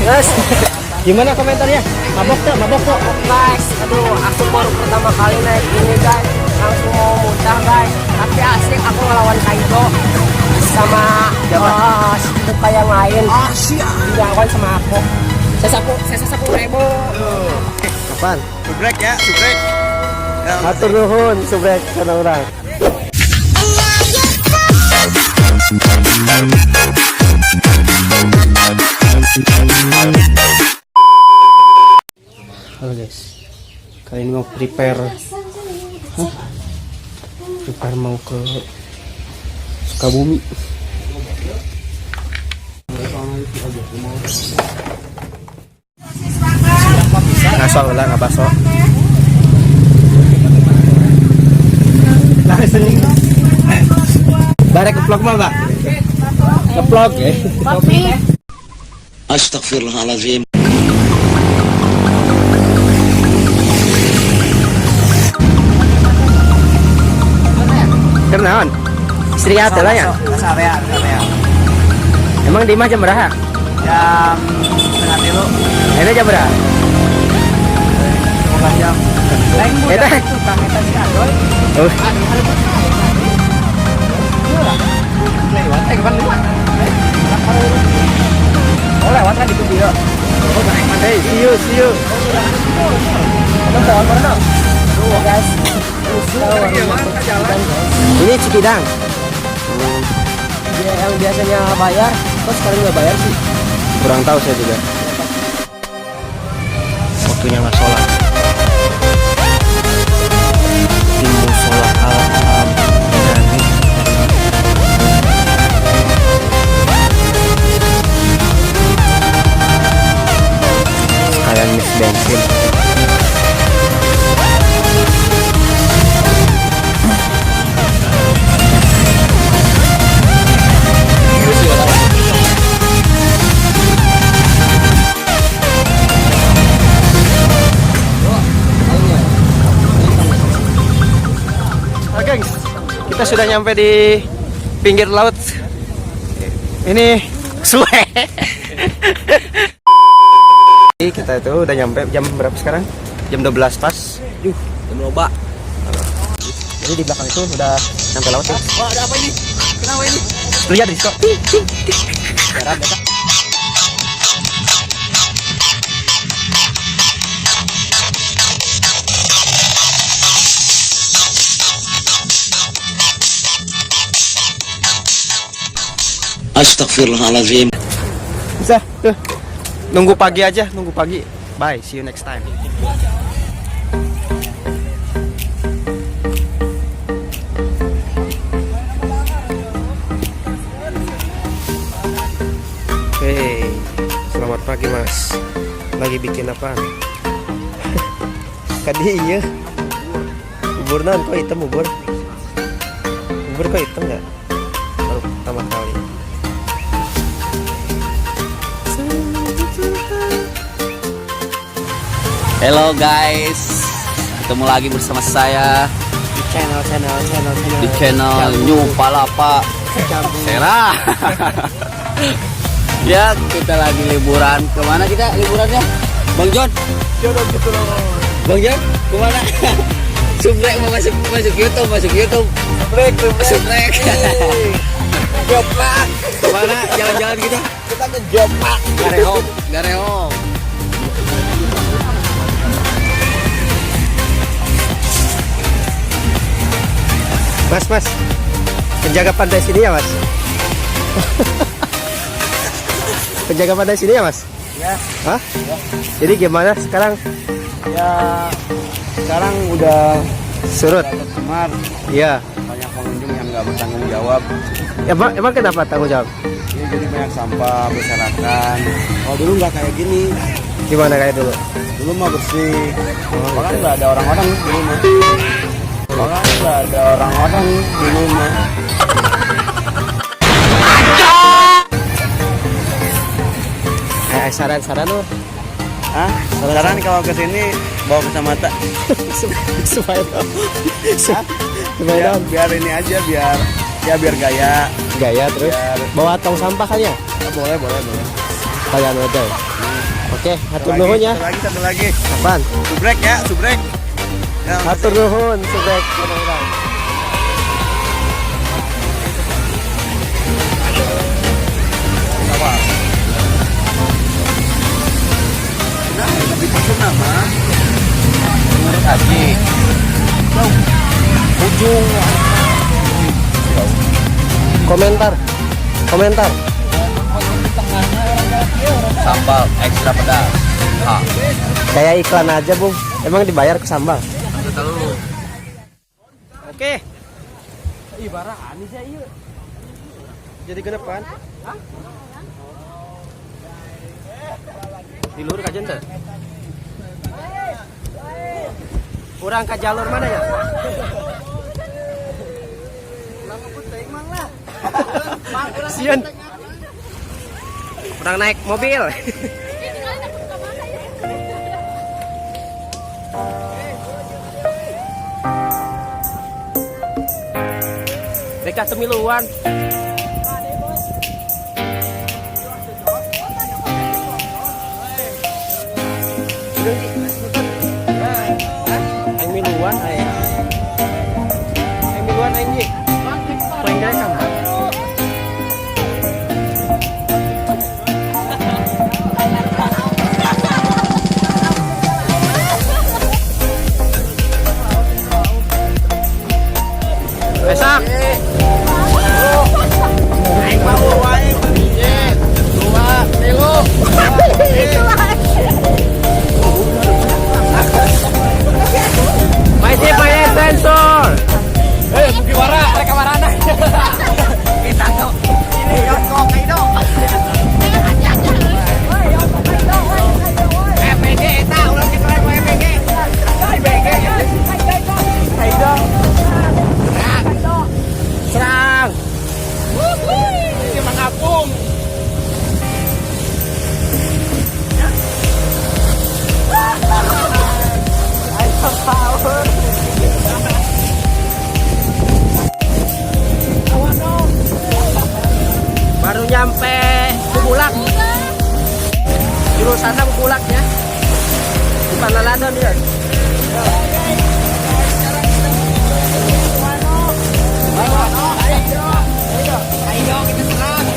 Yes. Gimana komentarnya? Mabok tuh, mabok tuh. Guys, aduh, aku baru pertama kali naik ini guys, langsung mau muntah guys. Tapi asik aku ngelawan Kaido sama si buka yang lain. Dilawan sama aku. Saya sapu rebo. Kapan? Subrek ya, subrek. Atur nuhun, subrek sana orang. Halo guys, kali ini mau prepare mau ke Sukabumi. Ngaso ulah ngabaso. Barek vlog mah, Pak. Nge-vlog ya. Astagfirullahaladzim. Kenaon? Istri atuh lah ya. Area. Emang di mah jam berapa? Jam setengah tilu. Ini jam berapa? Bukan jam. Lain Eta. itu Kang Eta si Adoy. Oh. Lewat, kapan lewat? Oh lewat kan itu dia. Oh naik Hey, see you. Ada pohon mana? Tuh guys. Ini Cikidang. Dia yang biasanya bayar, kok sekarang nggak bayar sih? Kurang tahu saya juga. Waktunya nggak sholat. Di musola Al-Ham Minani. Sekalian ngisi bensin. Gengs, kita sudah nyampe di pinggir laut. Ini Suwe. Kita itu udah nyampe jam berapa sekarang? Jam 12 pas. Jam loba. Jadi di belakang itu udah sampai laut ya. Wah, ada apa ini? Kenapa ini? Lihat di situ. Garam, ya, Kak. Astagfirullahaladzim. Bisa, tuh. Nunggu pagi aja, nunggu pagi. Bye, see you next time. Hey, selamat pagi Mas. Lagi bikin apa? Kadinya bubur non kok hitam bubur? Bubur kok hitam nggak? Baru pertama kali. Hello guys, ketemu lagi bersama saya Di channel di channel New Palapa Serah. Ya, kita lagi liburan. Kemana kita liburannya? Bang John? Bang John, kemana? Subrek mau masuk YouTube. Subrek. Joplak. Kemana? Jalan-jalan kita? Kita ke Joplak. Garehong. Mas, penjaga pantai sini ya Mas? Penjaga pantai sini ya Mas? Ya. Hah? Ya. Jadi gimana sekarang? Ya, sekarang udah Surut? tercemar. Iya. Banyak pengunjung yang nggak bertanggung jawab. Emang kenapa tanggung jawab? Ya, jadi banyak sampah berserakan. Oh dulu nggak kayak gini. Gimana kayak dulu? Dulu mah bersih. Bahkan nggak ada orang-orang dulu mah. Saran lu. Hah? Saran kalau ke sini bawa kacamata. Supaya Biar ini aja biar gaya. gaya terus Biar- bawa tong sampah kan ya? Boleh. Kalian aja. Oke, hatur nuhun ya. Satu lagi. Apaan? Subrek ya, subrek. Ya, Hatur nuhun, subrek. apa? Nah, tapi pasang nama. Menurut Haji. Ujung. Komentar. Sambal ekstra pedas. Kayak iklan aja, Bung. Emang dibayar ke sambal? Tahu. Oke. Ibarat anis ya iya. Jadi genepan. Hah? Di luar kajen teh. Kurang ke jalur mana ya? Sian. Kurang naik mobil. Mereka temiluan. Anh miluan này. Anh miluan anh gì? Quanh đây sama. Besok. Naik bau wae. 2 kilo. Masih pakai sensor. Bukit Wara, mereka warana. Kita tuh. Ini Yoko Kaido. FPG eta ulah kita FPG. FPG. Kaido. Serang. Ini mengapung. Baru nyampe Bubulak. Jurusannya Bubulak ya. Di Panaladon ya. Ayo kita serang.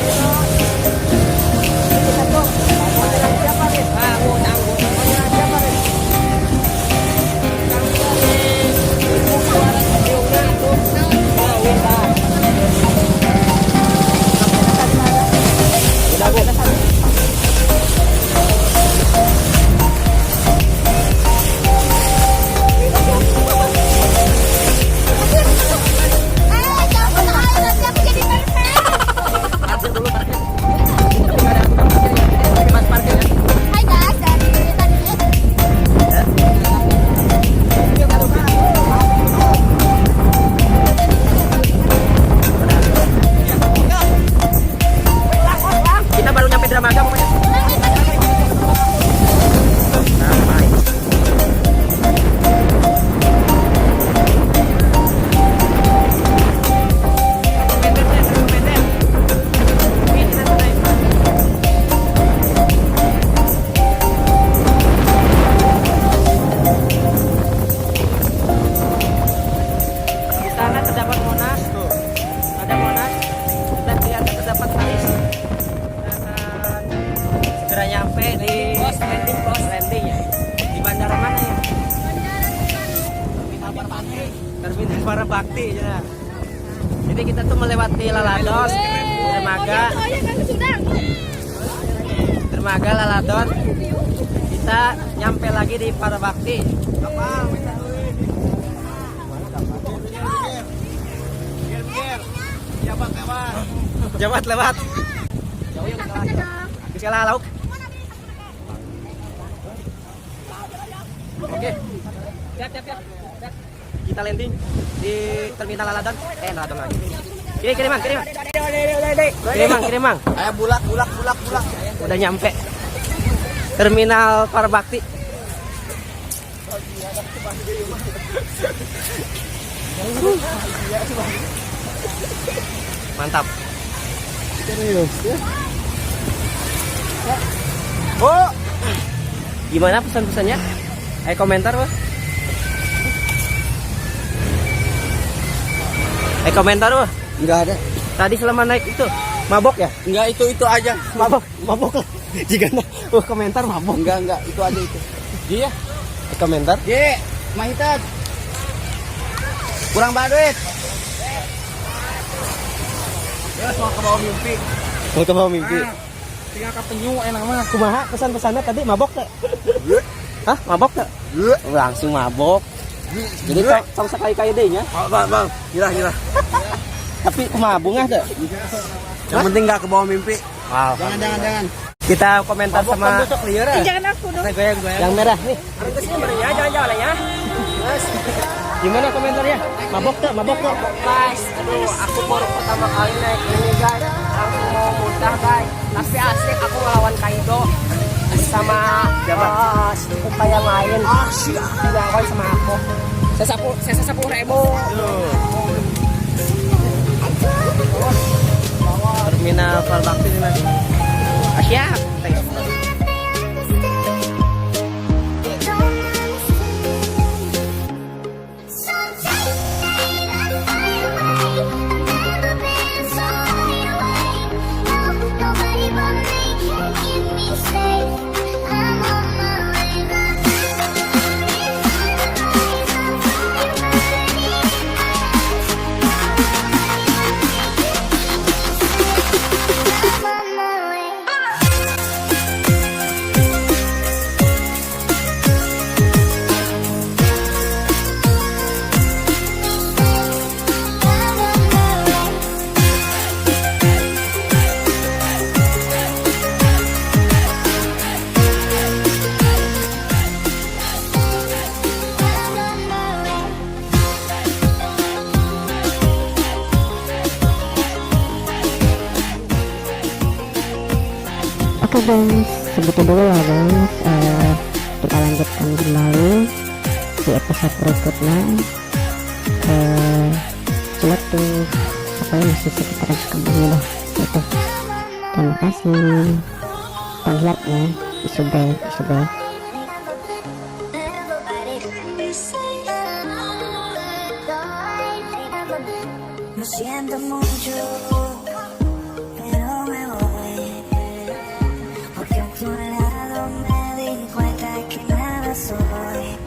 Para Bakti ya. Jadi kita tuh melewati Lalados, Dermaga Laladon. Kita nyampe lagi di Para Bakti. Jabat lewat. Segala lauk. Oke. Siap. Kita landing di terminal Laladon. Laladon lagi. Kiriman. Kiriman. Ayo bulak. Udah nyampe terminal Para Bakti. Mantap. Bu, gimana pesan-pesannya? Komentar, Bu. Komentar, Bu. Enggak ada. Tadi selama naik itu mabok ya? Enggak, itu aja. Mabok lah. Jika komentar mabok. Enggak, itu aja itu. Iya. Komentar. Ye, Mahitat. Kurang duit. Ya, mau ke bawah mimpi. Mau ke bawah mimpi. Tinggal ke penyu enak mah. Kumaha pesan-pesannya tadi mabok tak? Hah, mabok tak? Langsung mabok. Jadi tong sekali-kali deh nya. Bang. Gila. Tapi kumaha bunga tak? Yang penting enggak ke bawah mimpi. Wow. Jangan. Kita komentar sama Jangan aku dong. yang merah nih. Jangan ya. Gimana komentarnya? Mabok tak? Guys, aduh, aku baru pertama kali naik ini guys. Langsung mau muntah guys. Tapi asik aku ngelawan Kaido sama si Kuka yang lain. Dilawan sama aku. Saya 10.000. Terminal Palbakti ini lagi. Asia. Oke guys, segitu dulu ya guys. Kita lanjutkan kembali di episode berikutnya. Lihat tuh pokoknya masih sekitaran Sukabumi dah itu. Terima kasih. Kita lihat ya, Isubay. Lo siento mucho, pero me voy, porque a tu lado me di cuenta que nada soy.